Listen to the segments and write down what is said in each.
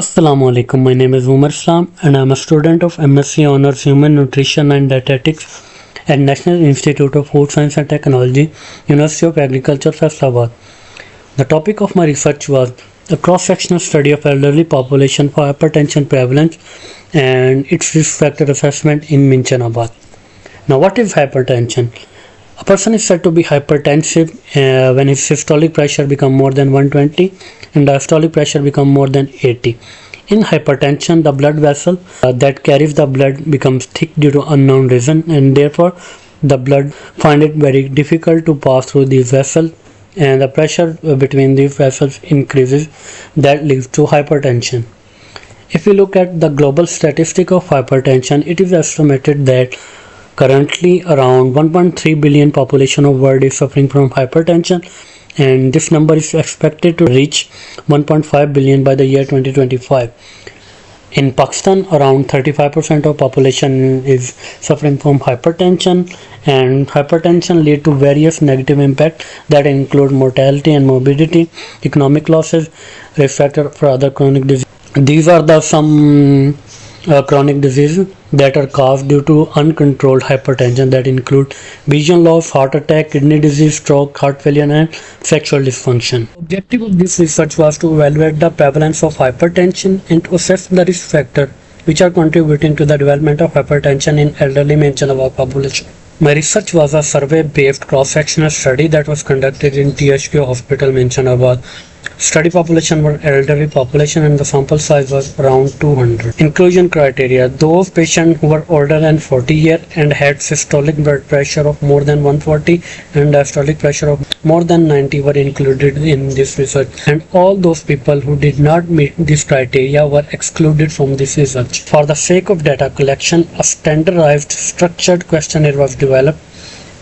Assalamu alaikum. My name is Umar Islam and I am a student of MSc Honors Human Nutrition and Dietetics at National Institute of Food Science and Technology, University of Agriculture, Faisalabad. The topic of my research was a cross-sectional study of elderly population for hypertension prevalence and its risk factor assessment in Minchanabad. Now, what is hypertension? A person is said to be hypertensive when his systolic pressure become more than 120 and diastolic pressure become more than 80. In hypertension, the blood vessel that carries the blood becomes thick due to unknown reason, and therefore the blood find it very difficult to pass through these vessels, and the pressure between these vessels increases. That leads to hypertension. If we look at the global statistic of hypertension, it is estimated that currently around 1.3 billion population of world is suffering from hypertension, and this number is expected to reach 1.5 billion by the year 2025. In Pakistan, around 35% of population is suffering from hypertension, and hypertension lead to various negative impacts that include mortality and morbidity, economic losses, risk factor for other chronic diseases. These are the some chronic diseases that are caused due to uncontrolled hypertension that include vision loss, heart attack, kidney disease, stroke, heart failure, and sexual dysfunction. The objective of this research was to evaluate the prevalence of hypertension and to assess the risk factors which are contributing to the development of hypertension in elderly mention of our population. My research was a survey-based cross-sectional study that was conducted in THQ Hospital, Minchanabad. Study population were elderly population and the sample size was around 200. Inclusion criteria: those patients who were older than 40 years and had systolic blood pressure of more than 140 and diastolic pressure of more than 90 were included in this research, and all those people who did not meet this criteria were excluded from this research. For the sake of data collection, a standardized structured questionnaire was developed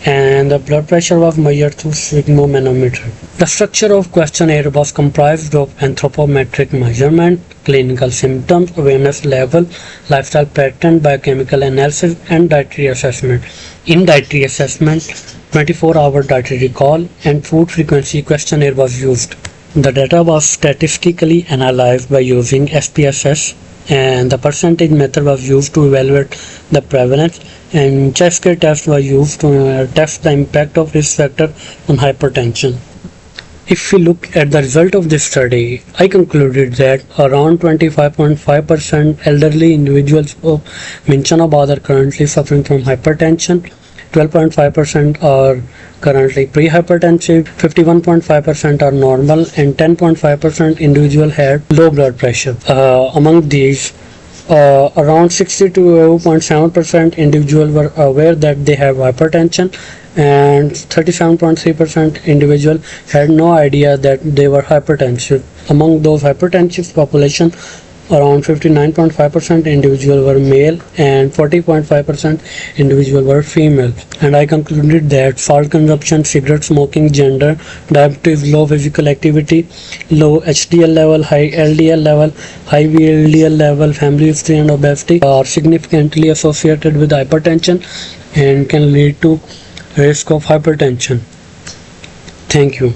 and the blood pressure was measured through sphygmomanometer. The structure of questionnaire was comprised of anthropometric measurement, clinical symptoms, awareness level, lifestyle pattern, biochemical analysis, and dietary assessment. In dietary assessment, 24-hour dietary recall and food frequency questionnaire was used. The data was statistically analyzed by using SPSS, and the percentage method was used to evaluate the prevalence, and Chesky test was used to test the impact of risk factor on hypertension. If we look at the result of this study, I concluded that around 25.5% elderly individuals of Minchanabad are currently suffering from hypertension, 12.5% are currently pre-hypertensive, 51.5% are normal, and 10.5% individual had low blood pressure. Among these, around 62.7% individuals were aware that they have hypertension, and 37.3% individual had no idea that they were hypertensive. Among those hypertensive population, around 59.5% individual were male and 40.5% individual were female. And I concluded that salt consumption, cigarette smoking, gender, diabetes, low physical activity, low HDL level, high LDL level, high VLDL level, family history and obesity are significantly associated with hypertension and can lead to risk of hypertension. Thank you.